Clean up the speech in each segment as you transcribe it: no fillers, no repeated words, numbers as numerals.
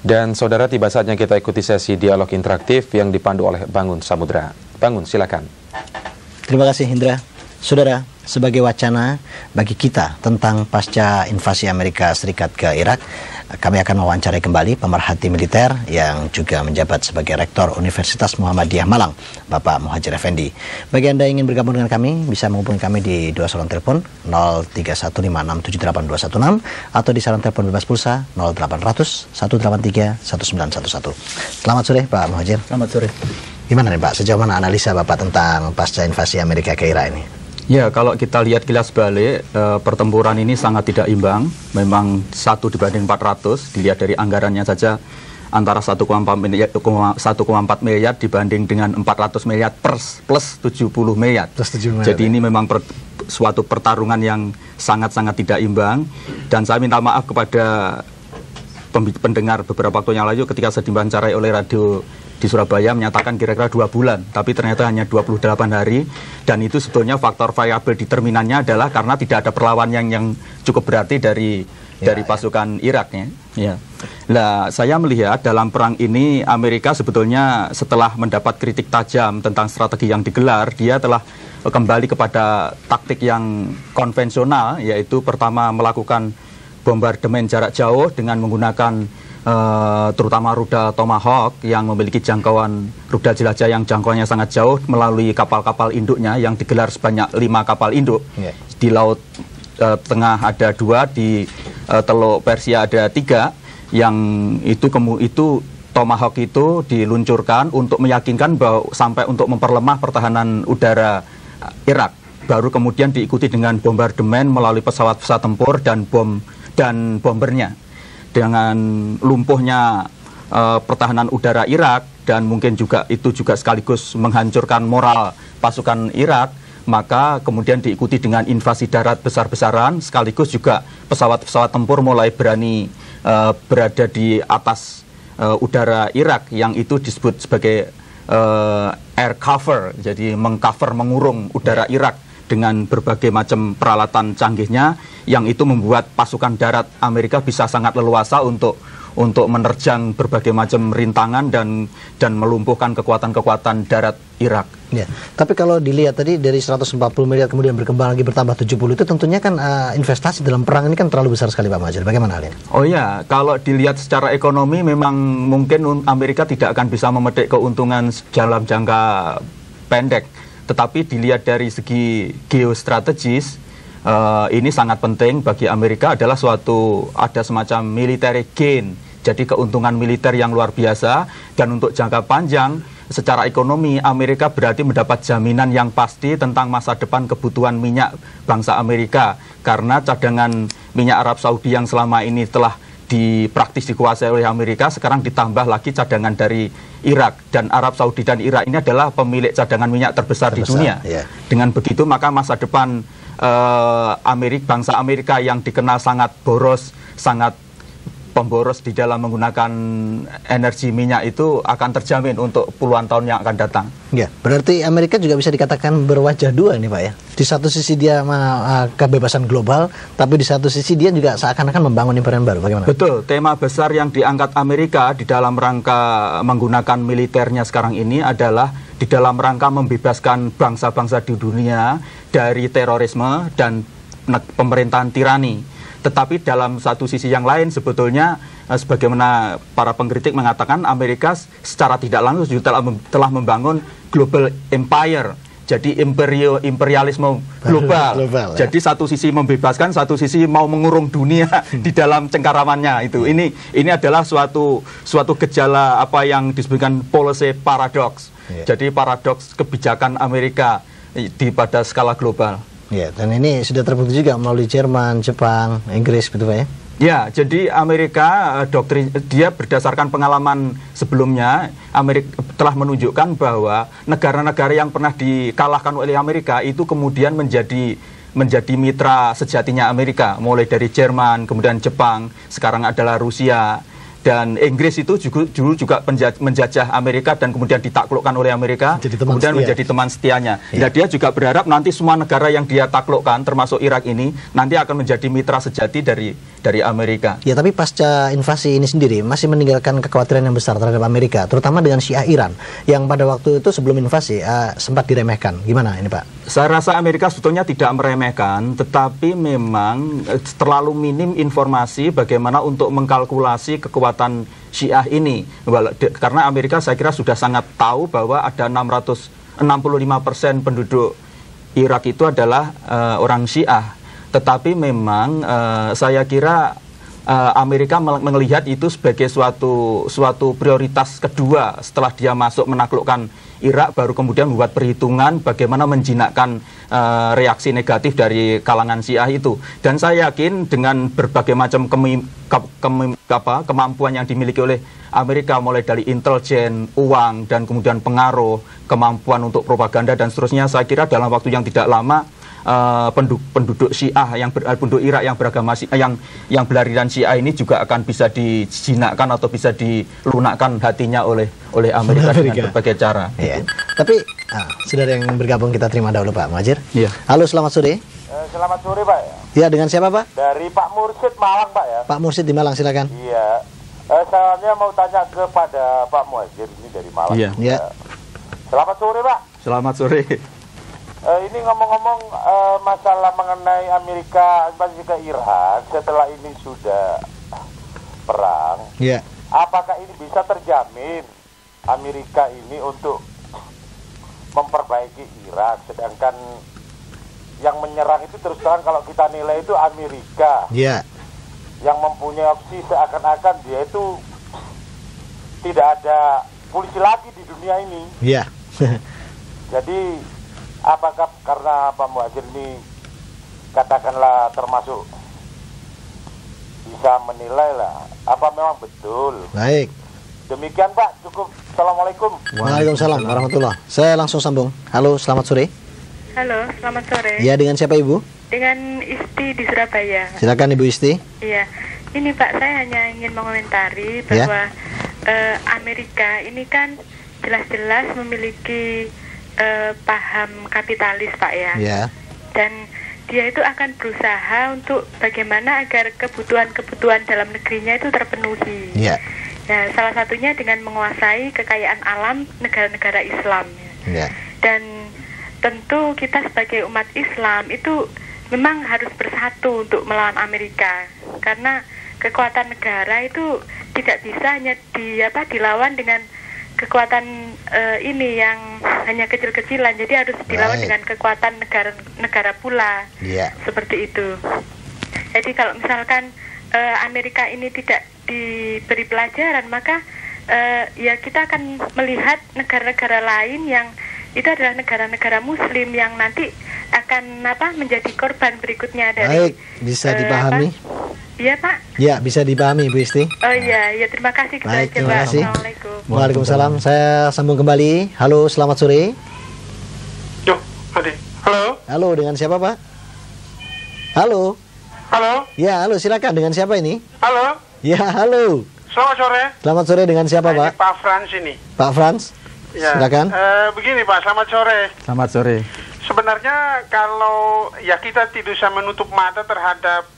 Dan saudara, tiba saatnya kita ikuti sesi dialog interaktif yang dipandu oleh Bangun Samudra. Bangun, silakan. Terima kasih Indra. Saudara, sebagai wacana bagi kita tentang pasca invasi Amerika Serikat ke Irak, kami akan mewawancarai kembali pemerhati militer yang juga menjabat sebagai Rektor Universitas Muhammadiyah Malang, Bapak Muhadjir Effendi. Bagi Anda yang ingin bergabung dengan kami, bisa menghubungi kami di dua salon telepon 0315678216 atau di salon telepon bebas pulsa 0800 183 1911. Selamat sore Pak Muhadjir. Selamat sore. Gimana nih Pak, sejauh mana analisa Bapak tentang pasca invasi Amerika ke Irak ini? Ya, kalau kita lihat kilas balik, pertempuran ini sangat tidak imbang. Memang 1 dibanding 400, dilihat dari anggarannya saja antara 1,4 miliar dibanding dengan 400 miliar plus 70 miliar. Jadi ini memang suatu pertarungan yang sangat-sangat tidak imbang. Dan saya minta maaf kepada pendengar beberapa waktu yang lalu ketika saya diwawancarai oleh radio di Surabaya menyatakan kira-kira 2 bulan, tapi ternyata hanya 28 hari, dan itu sebetulnya faktor variabel determinannya adalah karena tidak ada perlawanan yang cukup berarti dari pasukan Irak ya. Nah, saya melihat dalam perang ini Amerika sebetulnya setelah mendapat kritik tajam tentang strategi yang digelar, dia telah kembali kepada taktik yang konvensional, yaitu pertama melakukan bombardemen jarak jauh dengan menggunakan terutama rudal Tomahawk yang memiliki jangkauan rudal jelajah yang jangkauannya sangat jauh melalui kapal-kapal induknya yang digelar sebanyak 5 kapal induk. Di Laut Tengah ada 2, di Teluk Persia ada 3, yang itu Tomahawk itu diluncurkan untuk meyakinkan bahwa sampai untuk memperlemah pertahanan udara Irak. Baru kemudian diikuti dengan bombardemen melalui pesawat-pesawat tempur dan bombernya. Dengan lumpuhnya pertahanan udara Irak dan mungkin itu juga sekaligus menghancurkan moral pasukan Irak, maka kemudian diikuti dengan invasi darat besar-besaran, sekaligus juga pesawat-pesawat tempur mulai berani berada di atas udara Irak, yang itu disebut sebagai air cover, jadi mengurung udara Irak dengan berbagai macam peralatan canggihnya, yang itu membuat pasukan darat Amerika bisa sangat leluasa untuk menerjang berbagai macam rintangan dan melumpuhkan kekuatan-kekuatan darat Irak. Ya, tapi kalau dilihat tadi dari 140 miliar kemudian berkembang lagi bertambah 70, itu tentunya kan investasi dalam perang ini kan terlalu besar sekali Pak Muhadjir. Bagaimana hal ini? Oh ya, kalau dilihat secara ekonomi memang mungkin Amerika tidak akan bisa memetik keuntungan dalam jangka pendek. Tetapi dilihat dari segi geostrategis, ini sangat penting bagi Amerika adalah ada semacam military gain, jadi keuntungan militer yang luar biasa. Dan untuk jangka panjang secara ekonomi, Amerika berarti mendapat jaminan yang pasti tentang masa depan kebutuhan minyak bangsa Amerika, karena cadangan minyak Arab Saudi yang selama ini telah praktis dikuasai oleh Amerika, sekarang ditambah lagi cadangan dari Irak, dan Arab Saudi dan Irak ini adalah pemilik cadangan minyak terbesar di dunia. Dengan begitu maka masa depan bangsa Amerika yang dikenal sangat boros, sangat pemboros di dalam menggunakan energi minyak itu akan terjamin untuk puluhan tahun yang akan datang. Ya, berarti Amerika juga bisa dikatakan berwajah dua ini Pak ya. Di satu sisi dia kebebasan global, tapi di satu sisi dia juga seakan-akan membangun imperium baru. Bagaimana? Betul, tema besar yang diangkat Amerika di dalam rangka menggunakan militernya sekarang ini adalah di dalam rangka membebaskan bangsa-bangsa di dunia dari terorisme dan pemerintahan tirani. Tetapi dalam satu sisi yang lain sebetulnya sebagaimana para pengkritik mengatakan, Amerika secara tidak langsung juga telah membangun global empire, jadi imperialisme global. Jadi satu sisi membebaskan, satu sisi mau mengurung dunia di dalam cengkaramannya itu. Ini adalah suatu gejala apa yang disebutkan policy paradox. Jadi paradoks kebijakan Amerika pada skala global. Ya, dan ini sudah terbukti juga melalui Jerman, Jepang, Inggris, betul Pak ya? Ya, jadi Amerika doktrin dia berdasarkan pengalaman sebelumnya, Amerika telah menunjukkan bahwa negara-negara yang pernah dikalahkan oleh Amerika itu kemudian menjadi mitra sejatinya Amerika, mulai dari Jerman, kemudian Jepang, sekarang adalah Rusia. Dan Inggris itu dulu juga menjajah Amerika dan kemudian ditaklukkan oleh Amerika, kemudian menjadi teman setianya. Nah, dia juga berharap nanti semua negara yang dia taklukkan, termasuk Irak ini, nanti akan menjadi mitra sejati dari dari Amerika. Ya, tapi pasca invasi ini sendiri masih meninggalkan kekhawatiran yang besar terhadap Amerika, terutama dengan Syiah Iran yang pada waktu itu sebelum invasi sempat diremehkan. Gimana ini, Pak? Saya rasa Amerika sebetulnya tidak meremehkan, tetapi memang terlalu minim informasi bagaimana untuk mengkalkulasi kekuatan Syiah ini. Karena Amerika saya kira sudah sangat tahu bahwa ada 65% penduduk Irak itu adalah orang Syiah. Tetapi memang saya kira Amerika melihat itu sebagai suatu prioritas kedua setelah dia masuk menaklukkan Irak, baru kemudian membuat perhitungan bagaimana menjinakkan reaksi negatif dari kalangan Syiah itu. Dan saya yakin dengan berbagai macam kemampuan yang dimiliki oleh Amerika, mulai dari intelijen, uang, dan kemudian pengaruh, kemampuan untuk propaganda dan seterusnya, saya kira dalam waktu yang tidak lama penduduk Syiah penduduk Irak yang beragama yang beraliran Syiah ini juga akan bisa dijinakkan atau bisa dilunakkan hatinya oleh Amerika dengan berbagai cara. Iya. Tapi saudara yang bergabung kita terima dahulu Pak Muhajir. Iya. Halo, selamat sore. Selamat sore Pak. Ya, dengan siapa Pak? Dari Pak Mursid Malang Pak ya. Pak Mursid di Malang, silakan. Iya. Saya mau tanya kepada Pak Muhajir ini dari Malang. Iya. Ya. Selamat sore Pak. Selamat sore. Ini ngomong-ngomong masalah mengenai Amerika invasi ke Irak setelah ini sudah perang. Iya. Apakah ini bisa terjamin Amerika ini untuk memperbaiki Irak, sedangkan yang menyerang itu terus terang kalau kita nilai itu Amerika. Iya. Yang mempunyai opsi seakan-akan dia itu tidak ada polisi lagi di dunia ini. Iya. Jadi apakah karena Pak Muhajir ini katakanlah termasuk bisa menilai lah, apa memang betul? Baik. Demikian Pak, cukup. Assalamualaikum. Waalaikumsalam warahmatullah. Saya langsung sambung. Halo, selamat sore. Halo, selamat sore. Ya, dengan siapa Ibu? Dengan Isti di Surabaya. Silakan Ibu Isti. Iya, ini Pak, saya hanya ingin mengomentari bahwa Amerika ini kan jelas-jelas memiliki paham kapitalis Pak ya. Ya. Dan dia itu akan berusaha untuk bagaimana agar kebutuhan-kebutuhan dalam negerinya itu terpenuhi. Ya. Ya, salah satunya dengan menguasai kekayaan alam negara-negara Islam. Ya. Dan tentu kita sebagai umat Islam itu memang harus bersatu untuk melawan Amerika, karena kekuatan negara itu tidak bisa hanya dilawan dengan kekuatan ini yang hanya kecil-kecilan, jadi harus dilawan dengan kekuatan negara pula. Seperti itu. Jadi kalau misalkan Amerika ini tidak diberi pelajaran, maka ya kita akan melihat negara-negara lain yang itu adalah negara-negara Muslim yang nanti akan menjadi korban berikutnya dari. Baik, bisa dipahami. Iya Pak. Ya, bisa dipahami Bu Isti. Oh iya, ya terima kasih. Baik, terima kasih. Assalamualaikum. Waalaikumsalam. Saya sambung kembali. Halo, selamat sore. Halo. Halo, dengan siapa Pak? Halo. Halo. Ya, halo, silakan. Dengan siapa ini? Halo. Ya, halo. Selamat sore. Selamat sore, dengan siapa Pak? Pak Frans ini. Pak Frans. Ya. Silakan. Begini Pak, selamat sore. Selamat sore. Sebenarnya kalau ya kita tidak bisa menutup mata terhadap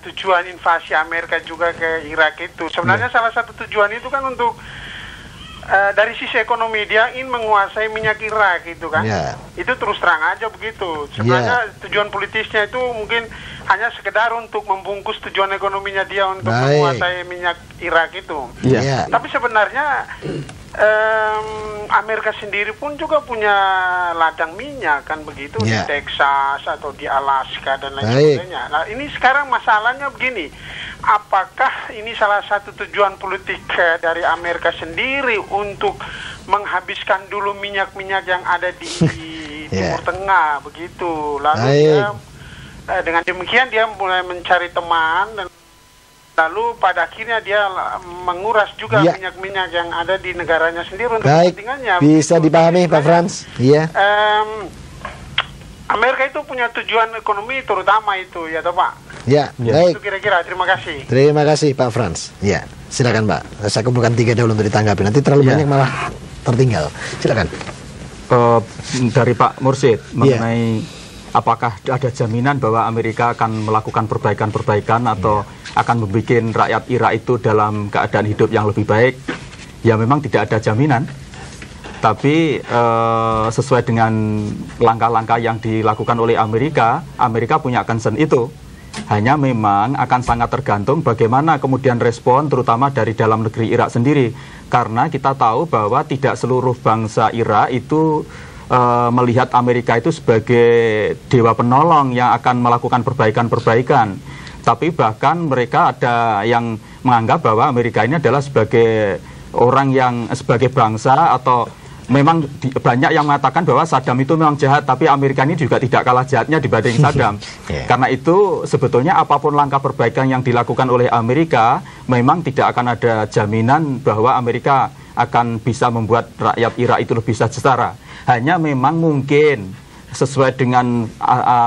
tujuan invasi Amerika juga ke Irak itu. Sebenarnya salah satu tujuan itu kan untuk dari sisi ekonomi dia ingin menguasai minyak Irak gitu kan. Itu terus terang aja begitu. Sebenarnya tujuan politisnya itu mungkin hanya sekedar untuk membungkus tujuan ekonominya dia untuk menguasai minyak Irak itu. Tapi sebenarnya Amerika sendiri pun juga punya ladang minyak kan begitu di Texas atau di Alaska dan lain sebagainya. Nah ini sekarang masalahnya begini, apakah ini salah satu tujuan politik dari Amerika sendiri untuk menghabiskan dulu minyak-minyak yang ada di Timur Tengah begitu, lalu dia dengan demikian dia mulai mencari teman dan lalu pada akhirnya dia menguras juga minyak-minyak yang ada di negaranya sendiri untuk kepentingannya. Bisa dipahami Pak Frans. Iya. Amerika itu punya tujuan ekonomi terutama itu ya toh Pak. Ya, baik. Itu kira-kira. Terima kasih. Terima kasih Pak Frans. Ya, silakan Pak. Saya kumpulkan 3 dahulu untuk ditanggapi. Nanti terlalu banyak malah tertinggal. Silakan. Dari Pak Mursid mengenai apakah ada jaminan bahwa Amerika akan melakukan perbaikan-perbaikan atau akan membuat rakyat Irak itu dalam keadaan hidup yang lebih baik? Ya memang tidak ada jaminan. Tapi sesuai dengan langkah-langkah yang dilakukan oleh Amerika, Amerika punya concern itu. Hanya memang akan sangat tergantung bagaimana kemudian respon terutama dari dalam negeri Irak sendiri. Karena kita tahu bahwa tidak seluruh bangsa Irak itu melihat Amerika itu sebagai dewa penolong yang akan melakukan perbaikan-perbaikan. Tapi bahkan mereka ada yang menganggap bahwa Amerika ini adalah sebagai orang yang sebagai bangsa atau memang banyak yang mengatakan bahwa Saddam itu memang jahat, tapi Amerika ini juga tidak kalah jahatnya dibanding Saddam. Karena itu sebetulnya apapun langkah perbaikan yang dilakukan oleh Amerika, memang tidak akan ada jaminan bahwa Amerika akan bisa membuat rakyat Irak itu lebih sejahtera. Hanya memang mungkin sesuai dengan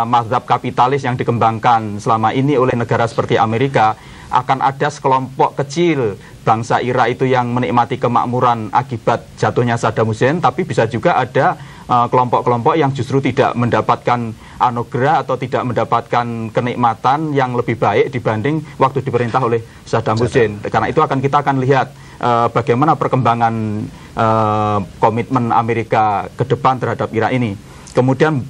mazhab kapitalis yang dikembangkan selama ini oleh negara seperti Amerika, akan ada sekelompok kecil bangsa Irak itu yang menikmati kemakmuran akibat jatuhnya Saddam Hussein, tapi bisa juga ada kelompok-kelompok yang justru tidak mendapatkan anugerah atau tidak mendapatkan kenikmatan yang lebih baik dibanding waktu diperintah oleh Saddam Hussein. Karena itu kita akan lihat bagaimana perkembangan komitmen Amerika ke depan terhadap Irak ini. Kemudian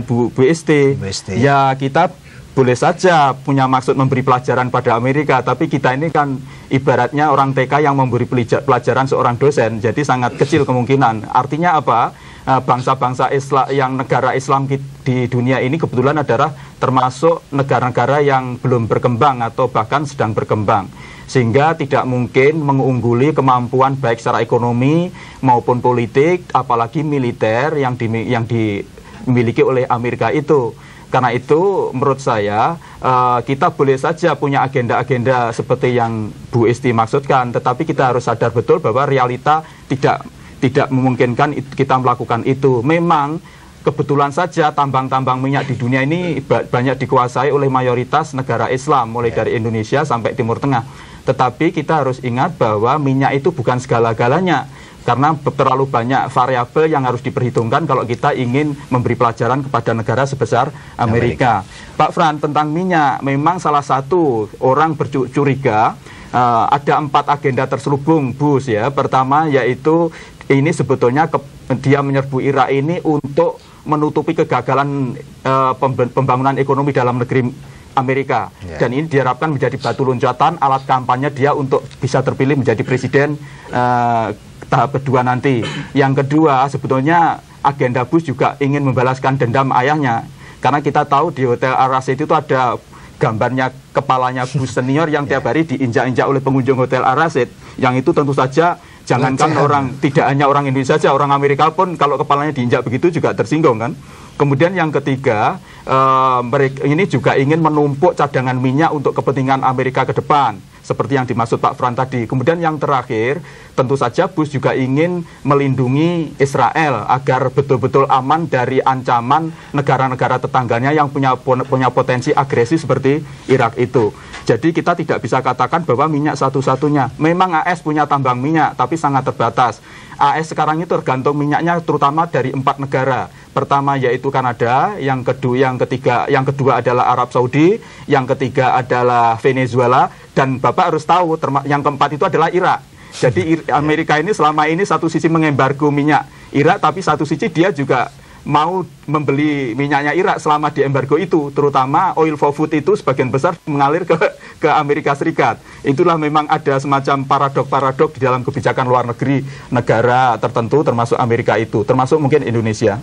Bu Esti, ya kita boleh saja punya maksud memberi pelajaran pada Amerika, tapi kita ini kan ibaratnya orang TK yang memberi pelajaran seorang dosen, jadi sangat kecil kemungkinan. Artinya apa? Bangsa-bangsa Islam yang negara Islam di dunia ini kebetulan adalah termasuk negara-negara yang belum berkembang atau bahkan sedang berkembang. Sehingga tidak mungkin mengungguli kemampuan baik secara ekonomi maupun politik, apalagi militer yang dimiliki oleh Amerika itu. Karena itu menurut saya kita boleh saja punya agenda-agenda seperti yang Bu Esti maksudkan, tetapi kita harus sadar betul bahwa realita tidak memungkinkan kita melakukan itu. Memang kebetulan saja tambang-tambang minyak di dunia ini banyak dikuasai oleh mayoritas negara Islam, mulai dari Indonesia sampai Timur Tengah. Tetapi kita harus ingat bahwa minyak itu bukan segala-galanya. Karena terlalu banyak variabel yang harus diperhitungkan kalau kita ingin memberi pelajaran kepada negara sebesar Amerika. Pak Fran, tentang minyak, memang salah satu orang bercuriga ada 4 agenda terselubung Bush ya. Pertama yaitu ini sebetulnya dia menyerbu Irak ini untuk menutupi kegagalan pembangunan ekonomi dalam negeri Amerika. Dan ini diharapkan menjadi batu loncatan, alat kampanye dia untuk bisa terpilih menjadi presiden tahap kedua nanti. Yang kedua, sebetulnya agenda Bush juga ingin membalaskan dendam ayahnya. Karena kita tahu di Hotel Al-Rashid itu ada gambarnya kepalanya Bush senior yang tiap hari diinjak-injak oleh pengunjung Hotel Al-Rashid. Yang itu tentu saja jangankan tidak hanya orang Indonesia saja, orang Amerika pun kalau kepalanya diinjak begitu juga tersinggung kan. Kemudian yang ketiga, mereka ini juga ingin menumpuk cadangan minyak untuk kepentingan Amerika ke depan, seperti yang dimaksud Pak Fran tadi. Kemudian yang terakhir, tentu saja Bush juga ingin melindungi Israel agar betul-betul aman dari ancaman negara-negara tetangganya yang punya potensi agresi seperti Irak itu. Jadi kita tidak bisa katakan bahwa minyak satu-satunya. Memang AS punya tambang minyak, tapi sangat terbatas. AS sekarang itu tergantung minyaknya terutama dari 4 negara. Pertama yaitu Kanada, yang kedua adalah Arab Saudi, yang ketiga adalah Venezuela, dan Bapak harus tahu yang keempat itu adalah Irak. Jadi Amerika ini selama ini satu sisi mengembargo minyak Irak, tapi satu sisi dia juga mau membeli minyaknya Irak selama di embargo itu, terutama oil for food itu sebagian besar mengalir ke Amerika Serikat. Itulah memang ada semacam paradok-paradok di dalam kebijakan luar negeri negara tertentu termasuk Amerika itu, termasuk mungkin Indonesia.